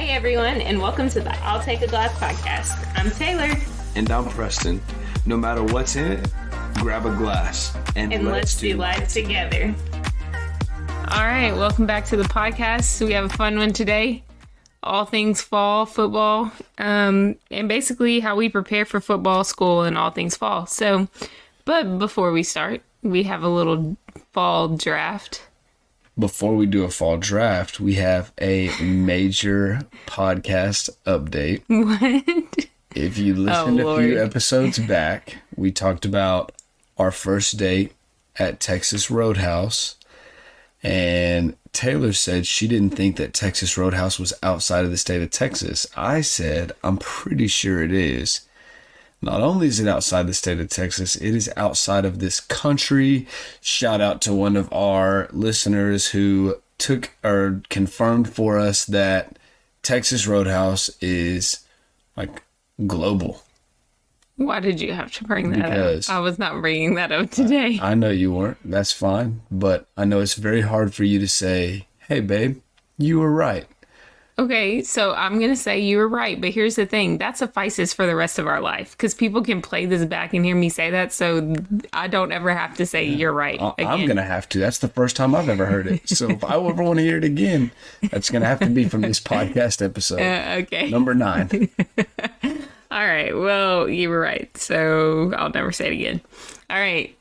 Hey everyone, and welcome to the I'll Take a Glass podcast. I'm Taylor. And I'm Preston. No matter what's in it, grab a glass and let's do life together. All right, welcome back to the podcast. We have a fun one today. All things fall, football, and basically how we prepare for football, school, and all things fall. But before we start, we have a little fall draft. Before we do a fall draft, we have a major podcast update. What? If you listened a few episodes back, we talked about our first date at Texas Roadhouse. And Taylor said she didn't think that Texas Roadhouse was outside of the state of Texas. I said, I'm pretty sure it is. Not only is it outside the state of Texas, it is outside of this country. Shout out to one of our listeners who confirmed for us that Texas Roadhouse is like global. Why did you have to bring that up? I was not bringing that up today. I know you weren't. That's fine. But I know it's very hard for you to say, hey, babe, you were right. Okay, so I'm going to say you were right. But here's the thing. That suffices for the rest of our life. Because people can play this back and hear me say that. So I don't ever have to say you're right again. I'm going to have to. That's the first time I've ever heard it. So if I ever want to hear it again, that's going to have to be from this podcast episode. Okay. Number 9. All right. Well, you were right. So I'll never say it again. All right.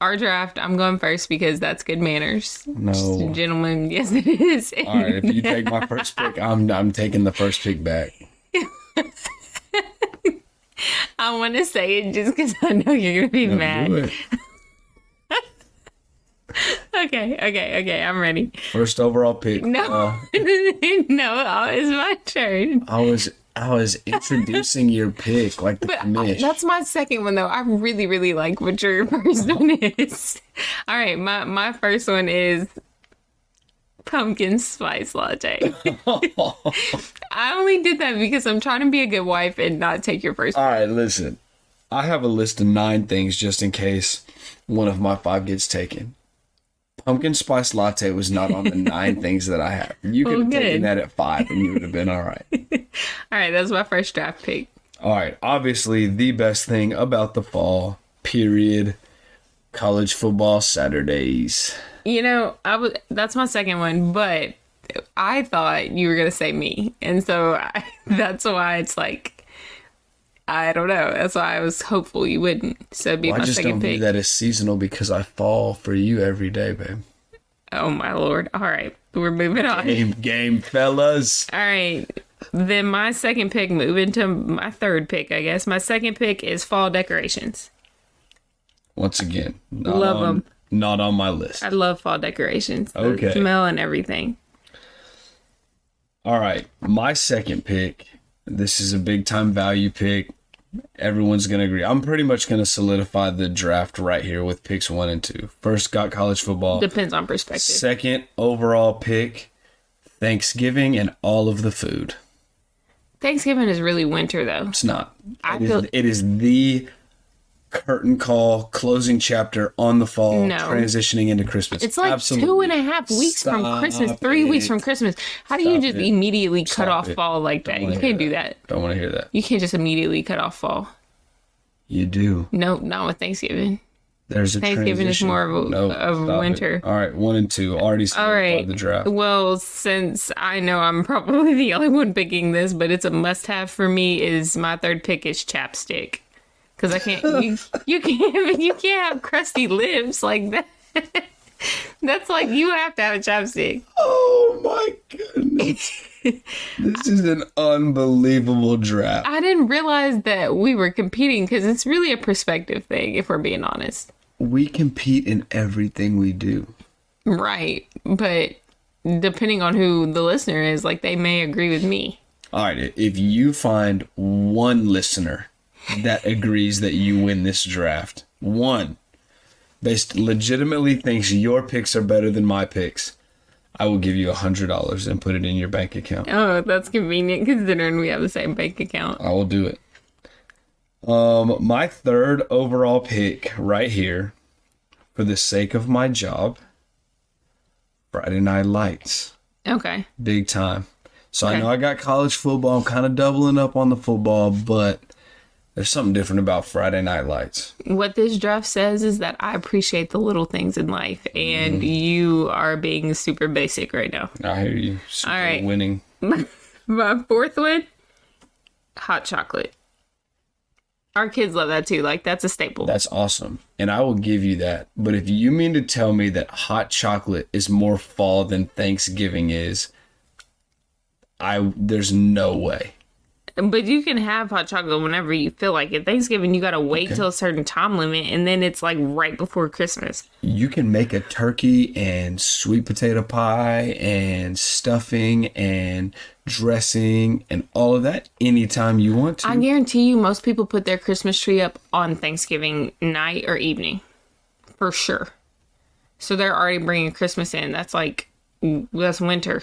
Our draft, I'm going first because that's good manners. No. Gentlemen, yes, it is. All right. If you take my first pick, I'm taking the first pick back. I want to say it just because I know you're going to be mad. Do it. Okay. I'm ready. First overall pick. No. No, it's my turn. I was introducing your pick like the commish. That's my second one, though. I really, really like what your first one is. All right, my first one is pumpkin spice latte. I only did that because I'm trying to be a good wife and not take your first one. All right, listen. I have a list of 9 things just in case one of my 5 gets taken. Pumpkin spice latte was not on the 9 things that I have. You could have taken that at 5 and you would have been all right. All right, that's my first draft pick. All right, obviously the best thing about the fall, period, college football Saturdays. You know, that's my second one, but I thought you were going to say me. And so that's why it's like, I don't know. That's why I was hopeful you wouldn't. So it'd be my second pick. I just don't view that as seasonal because I fall for you every day, babe. Oh, my Lord. All right. We're moving on. Game, fellas. All right. Then my second pick, moving to my third pick, I guess. My second pick is fall decorations. Once again. Love them. Not on my list. I love fall decorations. Okay. The smell and everything. All right. My second pick. This is a big time value pick. Everyone's going to agree. I'm pretty much going to solidify the draft right here with picks 1 and 2. First, got college football. Depends on perspective. Second, overall pick, Thanksgiving and all of the food. Thanksgiving is really winter, though. It's not. It is the curtain call, closing chapter on the fall, transitioning into Christmas. It's like Absolutely. 2.5 weeks from Christmas, 3 weeks from Christmas. How do you just immediately cut off fall like that? You can't do that. Don't want to hear that. You can't just immediately cut off fall. You do. No, not with Thanksgiving. There's a Thanksgiving transition. is more of winter. All right, 1 and 2. Already started the draft. Well, since I know I'm probably the only one picking this, but it's a must-have for me, is my third pick is chapstick. Because I can't, you can't have crusty lips like that. That's like, you have to have a chapstick. Oh my goodness. This is an unbelievable draft. I didn't realize that we were competing because it's really a perspective thing, if we're being honest. We compete in everything we do. Right. But depending on who the listener is, like, they may agree with me. All right. If you find one listener that agrees that you win this draft, one, legitimately thinks your picks are better than my picks, I will give you $100 and put it in your bank account. Oh, that's convenient considering we have the same bank account. I will do it. My third overall pick right here, for the sake of my job, Friday Night Lights. Okay. Big time. So I know I got college football. I'm kind of doubling up on the football, but there's something different about Friday Night Lights. What this draft says is that I appreciate the little things in life, and you are being super basic right now. I hear you. Super all right. Winning. My fourth one, hot chocolate. Our kids love that too. Like, that's a staple. That's awesome. And I will give you that. But if you mean to tell me that hot chocolate is more fall than Thanksgiving is, there's no way. But you can have hot chocolate whenever you feel like it. Thanksgiving, you got to wait till a certain time limit, and then it's like right before Christmas. You can make a turkey and sweet potato pie and stuffing and dressing and all of that anytime you want to. I guarantee you most people put their Christmas tree up on Thanksgiving night or evening. For sure. So they're already bringing Christmas in. That's winter.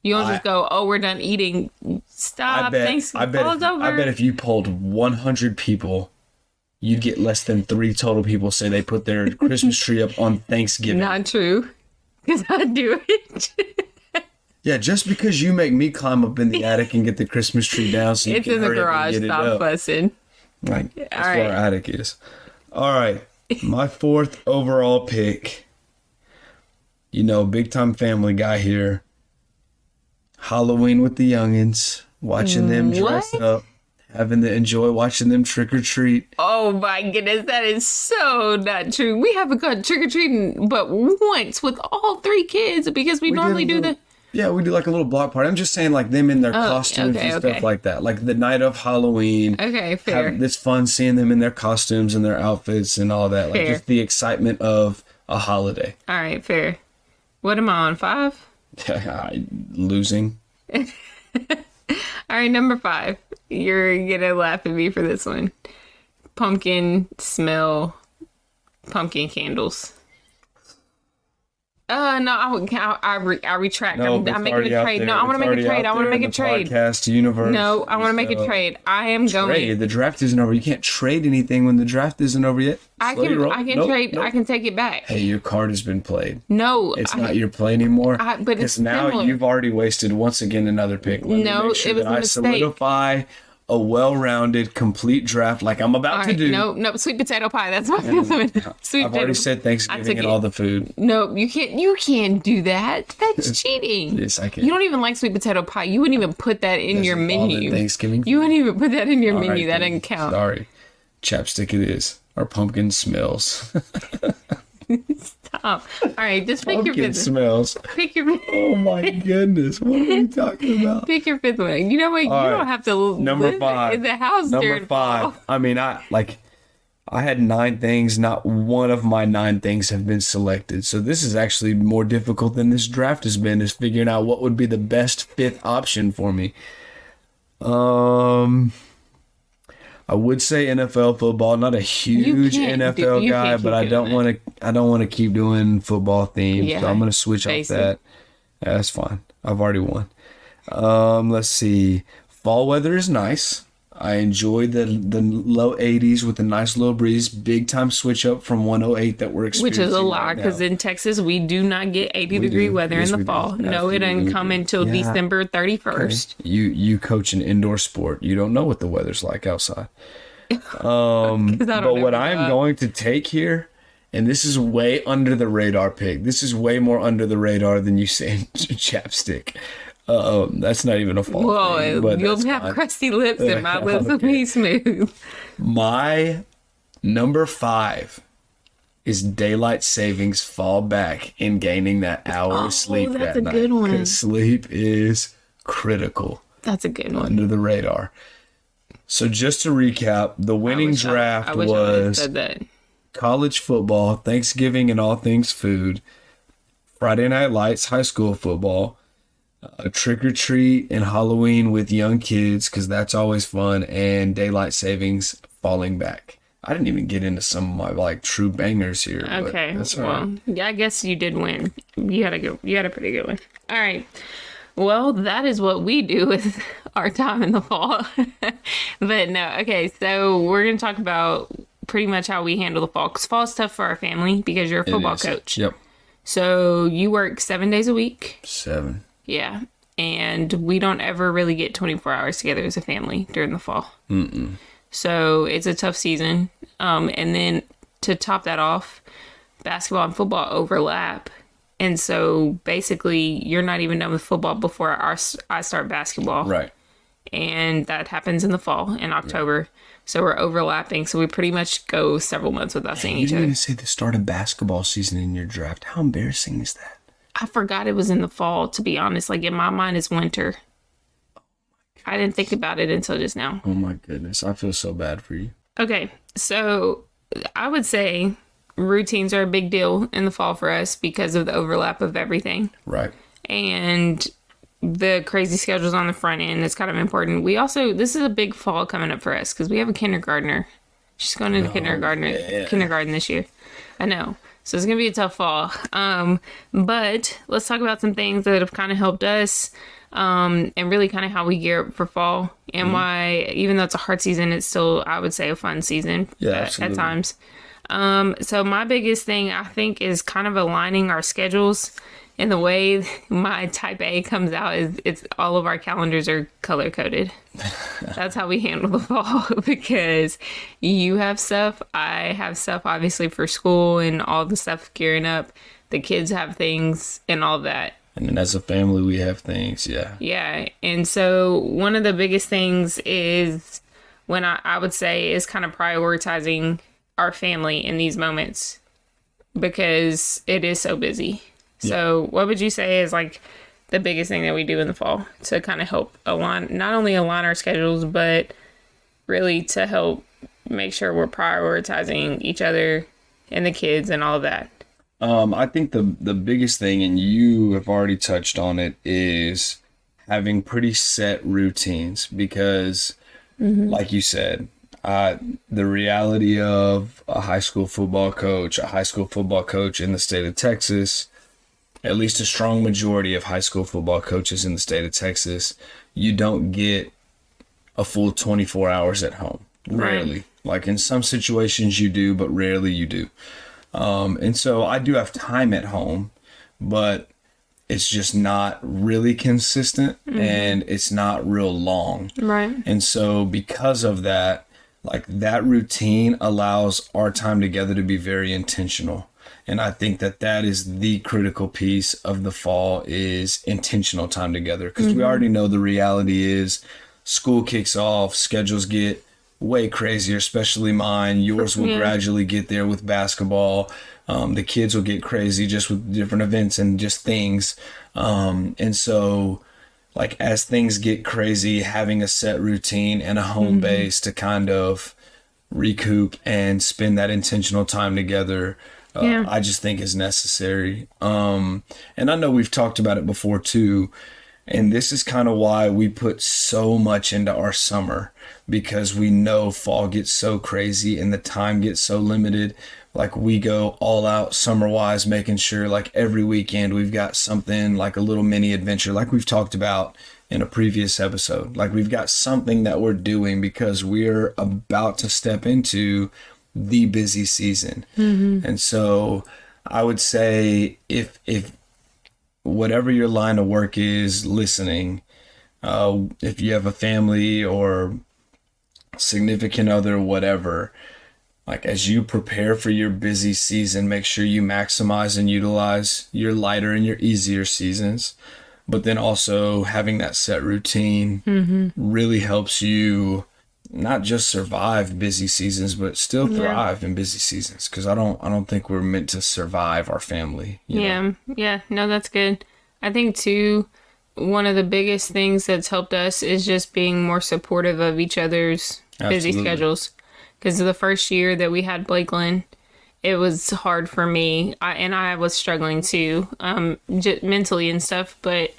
You don't just go, oh, we're done eating. Stop. I bet if you polled 100 people, you'd get less than 3 total people say they put their Christmas tree up on Thanksgiving. Not true. Because I do it. Yeah, just because you make me climb up in the attic and get the Christmas tree down so you can hurry up and get it up. It's in the garage. Stop fussing. Like, that's where our attic is. All right. My fourth overall pick. Big time family guy here. Halloween with the youngins, watching them dress up, having to enjoy watching them trick or treat. Oh my goodness, that is so not true. We haven't gone trick or treating but once with all 3 kids because we normally do the. Yeah, we do like a little block party. I'm just saying, like them in their costumes and stuff like that. Like the night of Halloween. Okay, fair. It's fun seeing them in their costumes and their outfits and all that. Like just the excitement of a holiday. All right, fair. What am I on, 5? Losing. All right, number 5. You're gonna laugh at me for this one. Pumpkin smell, pumpkin candles. No, I retract. No, I'm making a trade. No, I want to make a trade. I want to make a trade. Podcast universe. No, I want to make a trade. I am going. The draft isn't over. You can't trade anything when the draft isn't over yet. I can trade. Nope. I can take it back. Hey, your card has been played. No, it's not your play anymore. But it's now similar. You've already wasted once again another pick. Let me make sure it was that a I mistake. Solidify a well-rounded, complete draft like I'm about to do. No, sweet potato pie. That's my favorite. I've already said Thanksgiving and all the food. No, you can't. You can't do that. That's cheating. Yes, I can. You don't even like sweet potato pie. You wouldn't even put that in your menu. Thanksgiving. You wouldn't even put that in your menu. That doesn't count. Sorry, chapstick. It is. Our pumpkin smells. Stop. All right, just pick your fifth smells. Pick your. Oh my goodness! What are we talking about? Pick your 5th one. You know what? All you don't have to live 5 in the house. Number 5. I mean, I had 9 things. Not one of my 9 things have been selected. So this is actually more difficult than this draft has been. Is figuring out what would be the best 5th option for me. I would say NFL football. Not a huge NFL guy, but I don't want to keep doing football themes. Yeah, so I'm going to switch off that. Yeah, that's fine. I've already won. Let's see. Fall weather is nice. I enjoy the low 80s with a nice little breeze. Big time switch up from 108 that we're experiencing. Which is a lie because in Texas we do not get 80-degree weather in the fall. No, it doesn't come until December 31st. Okay. You coach an indoor sport. You don't know what the weather's like outside. But what I am going to take here, and this is way under the radar pick. This is way more under the radar than you saying chapstick. That's not even a fault. Well, thing, you'll have crusty lips and my lips will be smooth. My number 5 is daylight savings fall back and gaining that hour of sleep that night. That's a good one. Because sleep is critical. That's a good one. Under the radar. So just to recap, the winning draft was college football, Thanksgiving and all things food, Friday Night Lights, high school football, a trick or treat and Halloween with young kids because that's always fun, and daylight savings falling back. I didn't even get into some of my true bangers here. Okay, yeah, I guess you did win. You had a pretty good one. All right, well, that is what we do with our time in the fall. But no, okay, so we're gonna talk about pretty much how we handle the fall because fall is tough for our family because you're a football coach. Yep. So you work 7 days a week. 7. Yeah. and we don't ever really get 24 hours together as a family during the fall. So it's a tough season. And then to top that off, basketball and football overlap. And so basically you're not even done with football before I start basketball. Right. And that happens in the fall, in October. Yeah. So we're overlapping. So we pretty much go several months without seeing each other. You didn't even say the start of basketball season in your draft. How embarrassing is that? I forgot it was in the fall, to be honest. Like, in my mind, it's winter. I didn't think about it until just now. Oh, my goodness. I feel so bad for you. Okay. So I would say routines are a big deal in the fall for us because of the overlap of everything. Right. And the crazy schedules on the front end is kind of important. We also, this is a big fall coming up for us because we have a kindergartner. She's going into kindergarten this year. I know. So it's going to be a tough fall. But let's talk about some things that have kind of helped us and really kind of how we gear up for fall and why, even though it's a hard season, it's still, I would say, a fun season at times. So my biggest thing, I think, is kind of aligning our schedules. And the way my type A comes out is it's all of our calendars are color coded. That's how we handle the fall because you have stuff, I have stuff obviously for school and all the stuff gearing up. The kids have things and all that. And then as a family, we have things. Yeah. Yeah. And so one of the biggest things is when I would say is kind of prioritizing our family in these moments because it is so busy. So what would you say is like the biggest thing that we do in the fall to kind of help not only align our schedules, but really to help make sure we're prioritizing each other and the kids and all of that? I think the biggest thing, and you have already touched on it, is having pretty set routines because like you said, the reality of a high school football coach in the state of Texas, at least a strong majority of high school football coaches in the state of Texas, you don't get a full 24 hours at home. Rarely. Right. Like in some situations you do, but rarely you do. And so I do have time at home, but it's just not really consistent and it's not real long. Right. And so because of that, like that routine allows our time together to be very intentional. And I think that is the critical piece of the fall is intentional time together. Because we already know the reality is school kicks off, schedules get way crazier, especially mine. Yours will gradually get there with basketball. The kids will get crazy just with different events and just things. And so like as things get crazy, having a set routine and a home base to kind of recoup and spend that intentional time together, I just think is necessary. And I know we've talked about it before too. And this is kind of why we put so much into our summer, because we know fall gets so crazy and the time gets so limited. Like we go all out summer wise, making sure like every weekend we've got something like a little mini adventure, like we've talked about in a previous episode. Like we've got something that we're doing because we're about to step into the busy season. And so I would say if whatever your line of work is listening, if you have a family or significant other, whatever, like as you prepare for your busy season, make sure you maximize and utilize your lighter and your easier seasons. But then also having that set routine really helps you not just survive busy seasons, but still thrive in busy seasons. Because I don't think we're meant to survive our family. You know? Yeah. No, that's good. I think too, one of the biggest things that's helped us is just being more supportive of each other's busy schedules. Because the first year that we had Blakeland, it was hard for me, and I was struggling too, mentally and stuff, but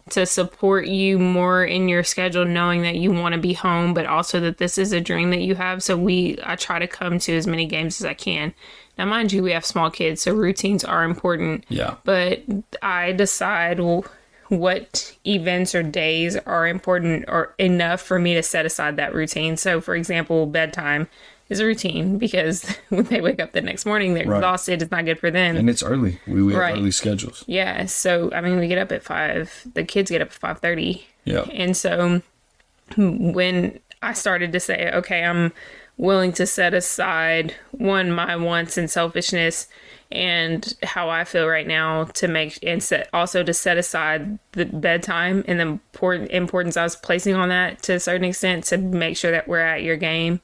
to support you more in your schedule, knowing that you want to be home, but also that this is a dream that you have. So I try to come to as many games as I can. Now, mind you, we have small kids, so routines are important. Yeah. But I decide what events or days are important or enough for me to set aside that routine. So, for example, bedtime is a routine because when they wake up the next morning, they're exhausted. It's not good for them. And it's early. We have early schedules. Yeah. So, I mean, we get up at 5. The kids get up at 5:30. Yeah. And so when I started to say, okay, I'm willing to set aside my wants and selfishness and how I feel right now also to set aside the bedtime and the importance I was placing on that to a certain extent to make sure that we're at your game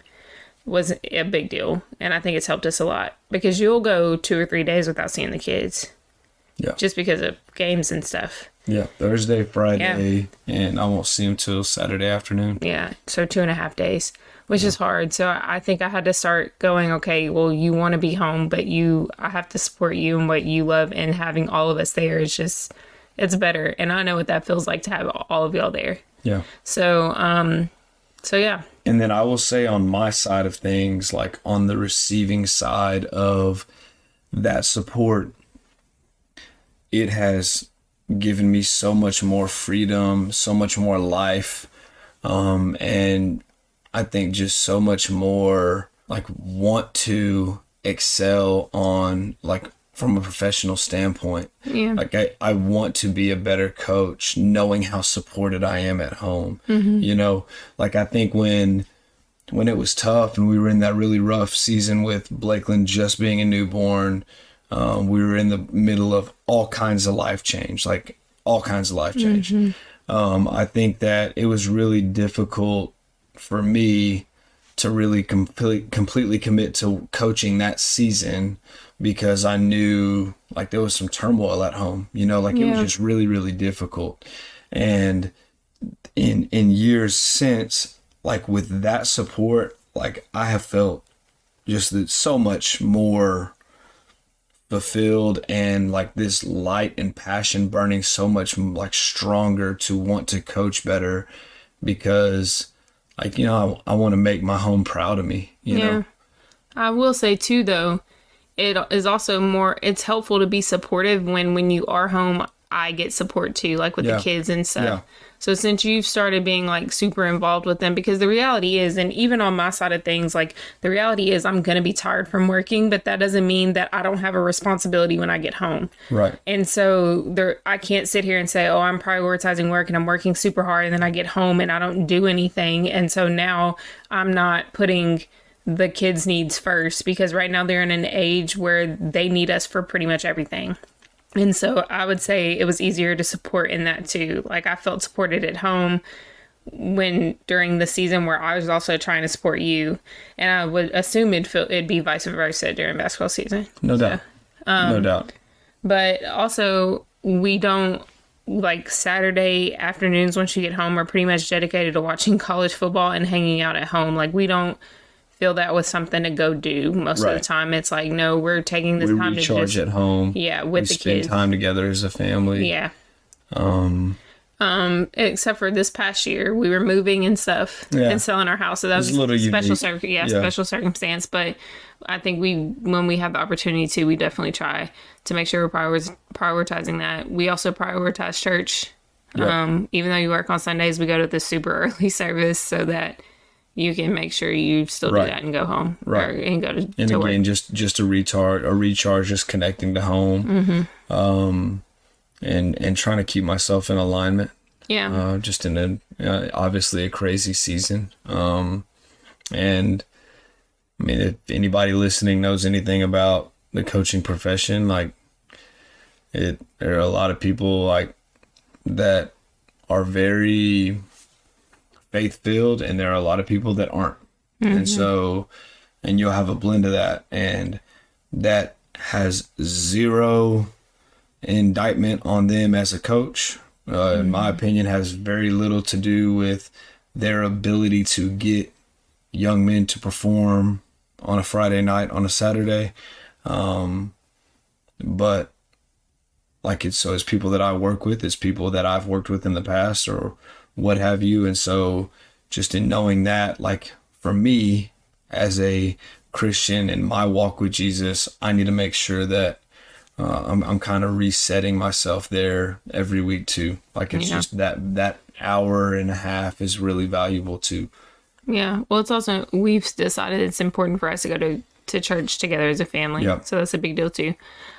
was a big deal. And I think it's helped us a lot because you'll go 2 or 3 days without seeing the kids. Yeah. Just because of games and stuff. Yeah. Thursday, Friday, and I won't see them till Saturday afternoon. Yeah. So 2.5 days, which is hard. So I think I had to start going, okay, well, you want to be home, but I have to support you and what you love, and having all of us there is just, it's better. And I know what that feels like to have all of y'all there. Yeah. So yeah. And then I will say on my side of things, like on the receiving side of that support, it has given me so much more freedom, so much more life, and I think just so much more like want to excel on like from a professional standpoint. Yeah. Like I want to be a better coach knowing how supported I am at home. You know, like I think when it was tough and we were in that really rough season with Blakeland just being a newborn, we were in the middle of all kinds of life change. I think that it was really difficult for me to really completely commit to coaching that season because I knew like there was some turmoil at home, you know, like it was just really, really difficult. And in years since, like with that support, like I have felt just so much more fulfilled and like this light and passion burning so much like stronger to want to coach better because like, you know, I want to make my home proud of me, you know? I will say too, though, it is also it's helpful to be supportive when you are home. I get support too, like with the kids and stuff. Yeah. So since you've started being like super involved with them, because the reality is, and even on my side of things, like the reality is I'm going to be tired from working, but that doesn't mean that I don't have a responsibility when I get home. Right. And so I can't sit here and say, oh, I'm prioritizing work and I'm working super hard and then I get home and I don't do anything. And so now I'm not putting the kids' needs first because right now they're in an age where they need us for pretty much everything. And so I would say it was easier to support in that too. Like I felt supported at home during the season where I was also trying to support you. And I would assume it'd be vice versa during basketball season. No doubt. No doubt. But also we don't like Saturday afternoons once you get home are pretty much dedicated to watching college football and hanging out at home. Like we don't feel that was something to go do most of the time. It's like, no, we're taking this time to recharge at home. Yeah, with the kids. Spend time together as a family. Yeah. Except for this past year, we were moving and stuff and selling our house. So that was a little special special circumstance. But I think when we have the opportunity to, we definitely try to make sure we're prioritizing that. We also prioritize church. Yep. Even though you work on Sundays, we go to the super early service so that you can make sure you still do that and go home. Right. And go to and to again, work. just a recharge, just connecting to home. And trying to keep myself in alignment. Yeah. Just in obviously a crazy season. And I mean, if anybody listening knows anything about the coaching profession, like there are a lot of people like that are very faith-filled, and there are a lot of people that aren't. And so, and you'll have a blend of that, and that has zero indictment on them as a coach. In my opinion, has very little to do with their ability to get young men to perform on a Friday night, on a Saturday. But like it's people that I work with, it's people that I've worked with in the past or what have you. And so just in knowing that, like for me as a Christian in my walk with Jesus, I need to make sure that I'm kind of resetting myself there every week too. Like it's just that hour and a half is really valuable to Yeah. Well, it's also, we've decided it's important for us to go to church together as a family. Yep. So that's a big deal too.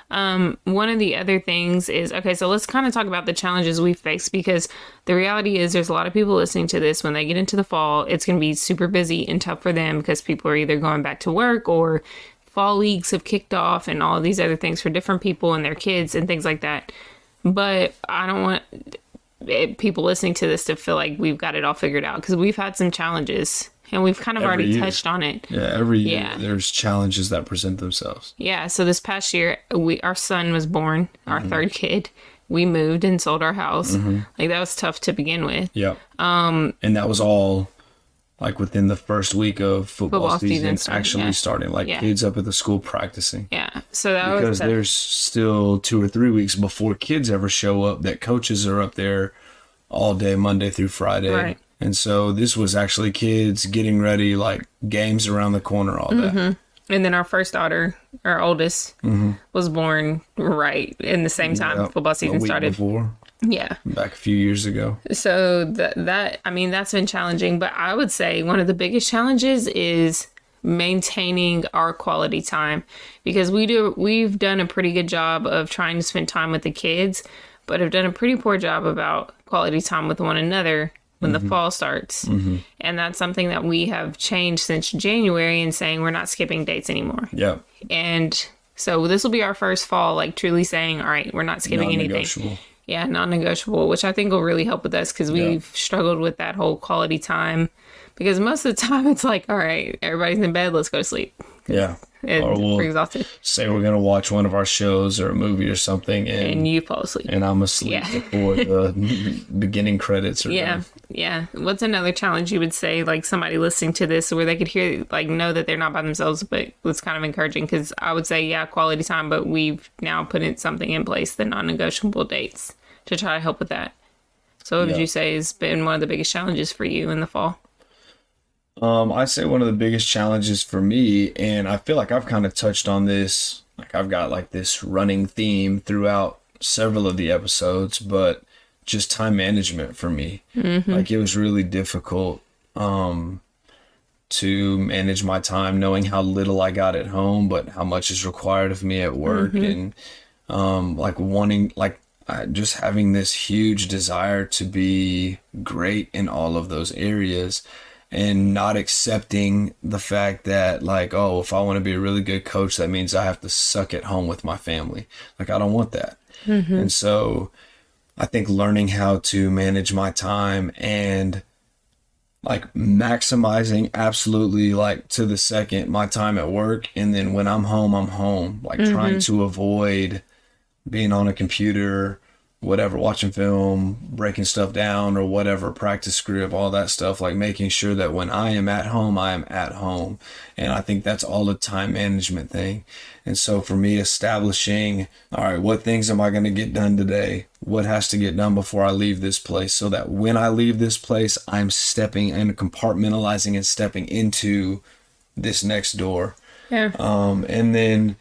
One of the other things is, okay, so let's kind of talk about the challenges we face, because the reality is there's a lot of people listening to this. When they get into the fall, it's going to be super busy and tough for them because people are either going back to work or fall leagues have kicked off and all these other things for different people and their kids and things like that. But I don't want people listening to this to feel like we've got it all figured out, because we've had some challenges and we've kind of already touched on it. Yeah, every year there's challenges that present themselves. Yeah, so this past year, our son was born, our third kid. We moved and sold our house. Like, that was tough to begin with. Yep. And that was all like within the first week of football season actually starting. Like, kids up at the school practicing. Yeah, so that was because there's still 2 or 3 weeks before kids ever show up that coaches are up there all day, Monday through Friday. Right. And so this was actually kids getting ready, like games around the corner all day. And then our first daughter, our oldest, was born right in the same time football season started. Before. Yeah. Back a few years ago. So I mean, that's been challenging. But I would say one of the biggest challenges is maintaining our quality time, because we've done a pretty good job of trying to spend time with the kids, but have done a pretty poor job about quality time with one another when the fall starts. And that's something that we have changed since January, and saying we're not skipping dates anymore. Yeah. And so this will be our first fall, like truly saying, all right, we're not skipping anything. Yeah, non-negotiable, which I think will really help with us, because we've struggled with that whole quality time. Because most of the time it's like, all right, everybody's in bed, let's go to sleep. Yeah. And we're exhausted. Say we're going to watch one of our shows or a movie or something. And you fall asleep. And I'm asleep before the beginning credits are done. Yeah. What's another challenge you would say, like somebody listening to this where they could hear, like, know that they're not by themselves, but it's kind of encouraging? Because I would say, quality time, but we've now put in something in place, the non-negotiable dates, to try to help with that. So what would you say has been one of the biggest challenges for you in the fall? I'd say one of the biggest challenges for me, and I feel like I've kind of touched on this, like I've got like this running theme throughout several of the episodes, but just time management for me. Like, it was really difficult to manage my time, knowing how little I got at home, but how much is required of me at work. And like wanting, like, just having this huge desire to be great in all of those areas, and not accepting the fact that, like, oh, if I want to be a really good coach, that means I have to suck at home with my family. Like, I don't want that. And so I think learning how to manage my time and like maximizing absolutely, like, to the second, my time at work. And then when I'm home, like trying to avoid being on a computer, whatever, watching film, breaking stuff down or whatever, practice script, all that stuff, like making sure that when I am at home, I am at home. And I think that's all a time management thing. And so for me, establishing, all right, what things am I going to get done today? What has to get done before I leave this place, so that when I leave this place, I'm stepping and compartmentalizing and stepping into this next door. Yeah. And then,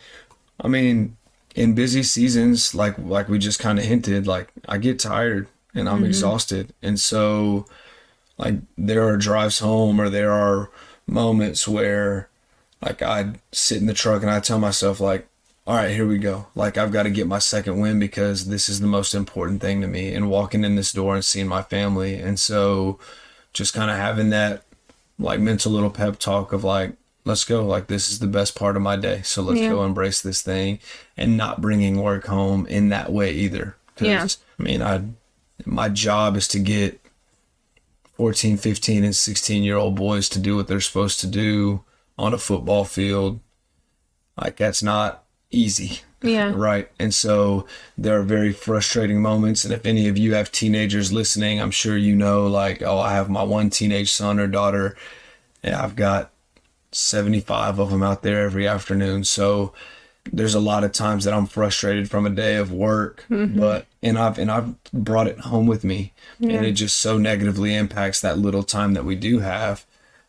I mean, in busy seasons, like we just kind of hinted, like, I get tired and I'm exhausted. And so, like, there are drives home, or there are moments where, like, I'd sit in the truck and I tell myself, like, all right, here we go. Like, I've got to get my second win, because this is the most important thing to me, and walking in this door and seeing my family. And so just kind of having that, like, mental little pep talk of, like, let's go. Like, this is the best part of my day. So let's go embrace this thing, and not bringing work home in that way either. Because, I mean, my job is to get 14, 15, and 16-year-old boys to do what they're supposed to do on a football field. Like, that's not easy. Yeah. Right. And so there are very frustrating moments. And if any of you have teenagers listening, I'm sure you know, like, oh, I have my one teenage son or daughter, and I've got 75 of them out there every afternoon. So there's a lot of times that I'm frustrated from a day of work, but I've brought it home with me, and it just so negatively impacts that little time that we do have.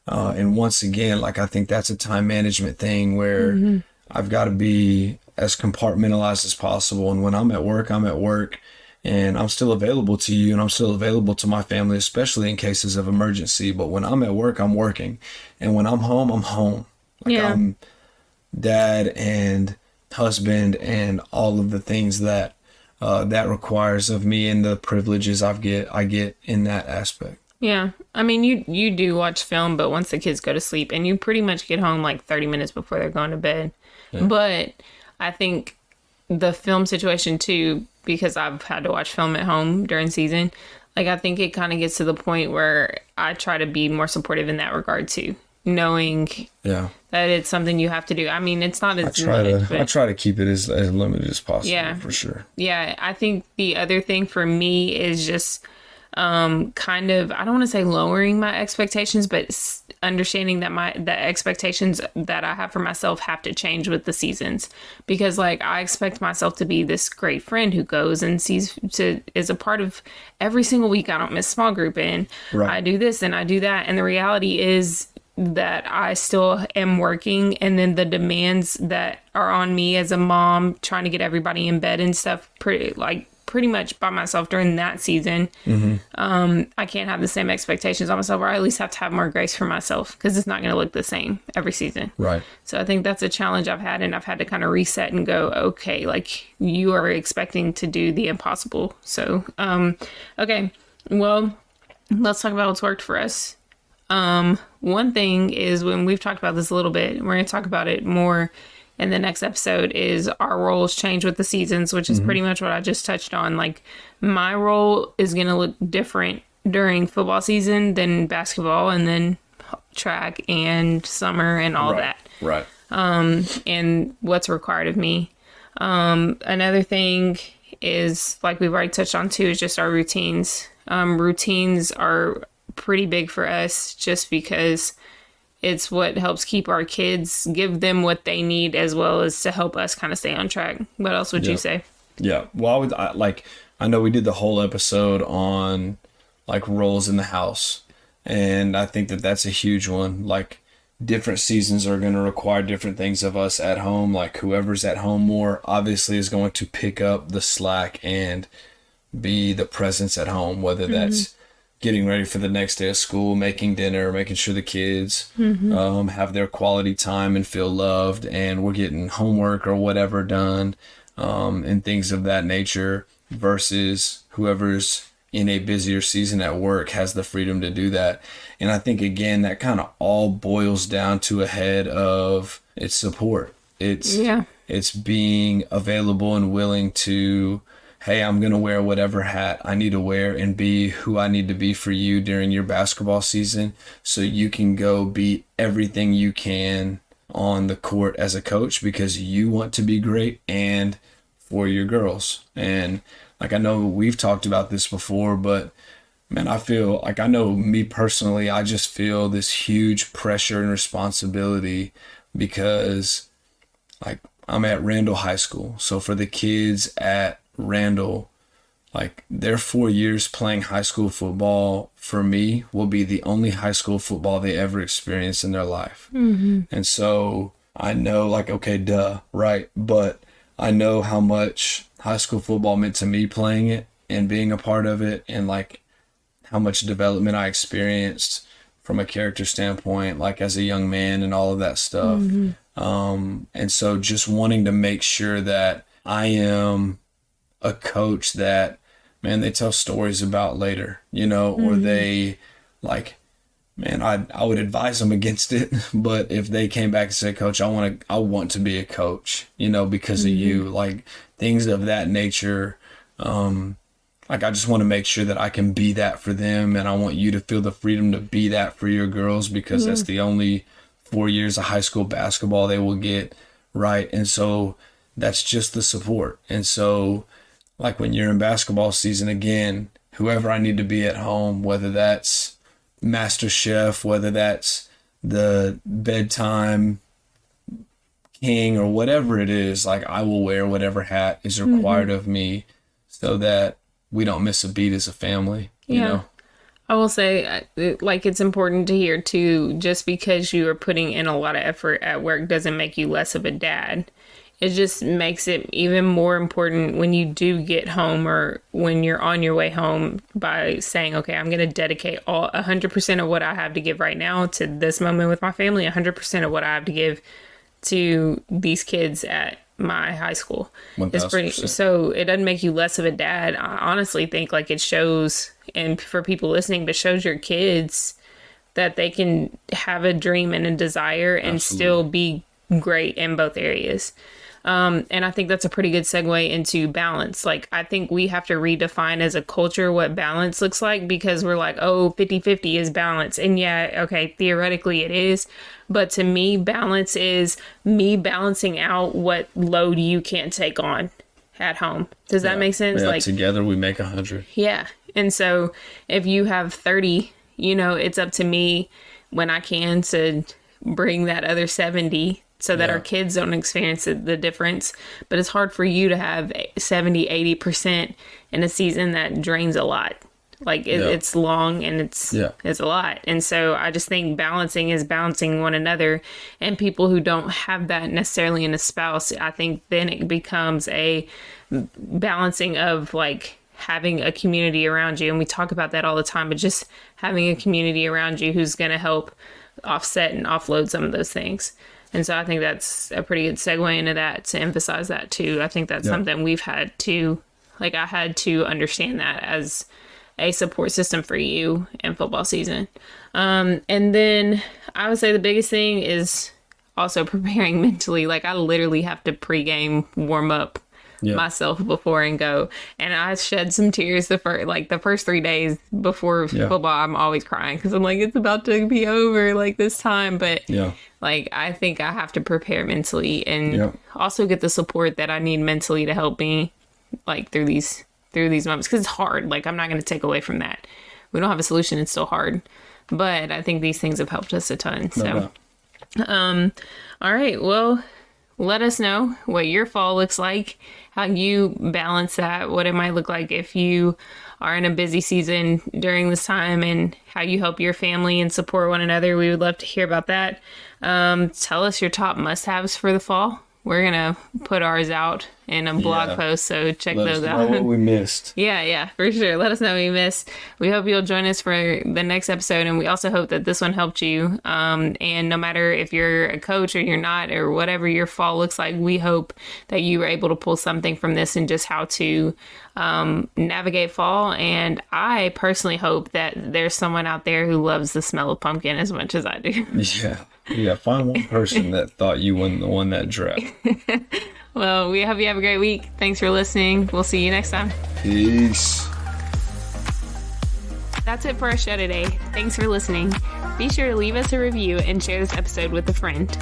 And once again, like, I think that's a time management thing where I've got to be as compartmentalized as possible. And when I'm at work, I'm at work. and I'm still available to you and I'm still available to my family, especially in cases of emergency. But when I'm at work, I'm working. And when I'm home, I'm home. Like I'm dad and husband and all of the things that that requires of me and the privileges I get in that aspect. Yeah. I mean, you do watch film, but once the kids go to sleep and you pretty much get home like 30 minutes before they're going to bed. Yeah. But I think the film situation too, because I've had to watch film at home during season, like I think it kind of gets to the point where I try to be more supportive in that regard too, knowing that it's something you have to do. I mean, it's not as I try to keep it as limited as possible, for sure. Yeah, I think the other thing for me is just kind of, I don't want to say lowering my expectations, but understanding that the expectations that I have for myself have to change with the seasons, because like I expect myself to be this great friend who goes and is a part of every single week. I don't miss small group and I do this and I do that. And the reality is that I still am working, and then the demands that are on me as a mom, trying to get everybody in bed and stuff, pretty much by myself during that season. I can't have the same expectations on myself, or I at least have to have more grace for myself, because it's not going to look the same every season. Right. So I think that's a challenge I've had, and I've had to kind of reset and go, okay, like you are expecting to do the impossible. So, okay, well, let's talk about what's worked for us. One thing is, when we've talked about this a little bit, we're going to talk about it more in the next episode, is our roles change with the seasons, which is pretty much what I just touched on. Like my role is going to look different during football season than basketball, and then track and summer and all that. Right. And what's required of me. Another thing is, like we've already touched on too, is just our routines. Routines are pretty big for us, just because it's what helps keep our kids, give them what they need, as well as to help us kind of stay on track. What else would you say? Yeah. Well, I know we did the whole episode on like roles in the house, and I think that that's a huge one. Like different seasons are going to require different things of us at home. Like whoever's at home more obviously is going to pick up the slack and be the presence at home, whether that's getting ready for the next day of school, making dinner, making sure the kids have their quality time and feel loved, and we're getting homework or whatever done, and things of that nature, versus whoever's in a busier season at work has the freedom to do that. And I think, again, that kind of all boils down to a head of it's support. It's being available and willing to, hey, I'm going to wear whatever hat I need to wear and be who I need to be for you during your basketball season, so you can go be everything you can on the court as a coach, because you want to be great and for your girls. And like, I know we've talked about this before, but man, I feel like, I know me personally, I just feel this huge pressure and responsibility, because like I'm at Randall High School. So for the kids at Randall, like their 4 years playing high school football for me will be the only high school football they ever experience in their life. And so I know, like, okay, right, but I know how much high school football meant to me playing it and being a part of it, and like how much development I experienced from a character standpoint, like as a young man and all of that stuff. And so just wanting to make sure that I am a coach that, man, they tell stories about later, or they like, man, I would advise them against it. But if they came back and said, Coach, I want to be a coach, because of you, like things of that nature. Like I just want to make sure that I can be that for them. And I want you to feel the freedom to be that for your girls, because that's the only 4 years of high school basketball they will get. Right. And so that's just the support. And so, like when you're in basketball season, again, whoever I need to be at home, whether that's Master Chef, whether that's the bedtime king or whatever it is, like I will wear whatever hat is required of me, so that we don't miss a beat as a family, you know? I will say, like, it's important to hear too, just because you are putting in a lot of effort at work doesn't make you less of a dad. it just makes it even more important when you do get home or when you're on your way home by saying, okay, I'm going to dedicate 100% of what I have to give right now to this moment with my family, 100% of what I have to give to these kids at my high school. It's pretty, so it doesn't make you less of a dad. I honestly think like it shows, and for people listening, but shows your kids that they can have a dream and a desire and still be great in both areas. And I think that's a pretty good segue into balance. Like, I think we have to redefine as a culture what balance looks like, because we're like, oh, 50-50 is balance. And yeah, okay, theoretically it is. But to me, balance is me balancing out what load you can't take on at home. Does that make sense? Yeah, like together we make 100. Yeah. And so if you have 30, it's up to me when I can to bring that other 70 so that our kids don't experience the difference. But it's hard for you to have 70, 80% in a season that drains a lot. Like it's long and it's a lot. And so I just think balancing is balancing one another, and people who don't have that necessarily in a spouse, I think then it becomes a balancing of like having a community around you. And we talk about that all the time, but just having a community around you who's going to help offset and offload some of those things. And so I think that's a pretty good segue into that, to emphasize that too. I think that's something we've had to, like, I had to understand that as a support system for you in football season. And then I would say the biggest thing is also preparing mentally. Like, I literally have to pregame warm up myself before and go. And I shed some tears the first 3 days before football. I'm always crying because I'm like, it's about to be over like this time. But like, I think I have to prepare mentally and also get the support that I need mentally to help me like through these moments, because it's hard. Like, I'm not going to take away from that. We don't have a solution. It's still hard. But I think these things have helped us a ton. So, all right. Well, let us know what your fall looks like, how you balance that, what it might look like if you are in a busy season during this time, and how you help your family and support one another. We would love to hear about that. Tell us your top must-haves for the fall. We're going to put ours out in a blog post, so check those out. Let us know what we missed. Yeah, for sure. Let us know what we missed. We hope you'll join us for the next episode, and we also hope that this one helped you. And no matter if you're a coach or you're not, or whatever your fall looks like, we hope that you were able to pull something from this and just how to navigate fall. And I personally hope that there's someone out there who loves the smell of pumpkin as much as I do. Yeah, find one person that thought you won that draft. Well, we hope you have a great week. Thanks for listening. We'll see you next time. Peace. That's it for our show today. Thanks for listening. Be sure to leave us a review and share this episode with a friend.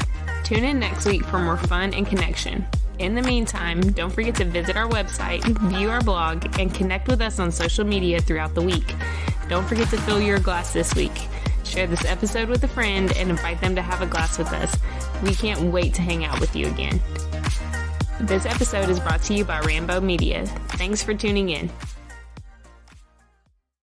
Tune in next week for more fun and connection. In the meantime, don't forget to visit our website, view our blog, and connect with us on social media throughout the week. Don't forget to fill your glass this week. Share this episode with a friend and invite them to have a glass with us. We can't wait to hang out with you again. This episode is brought to you by Rambo Media. Thanks for tuning in.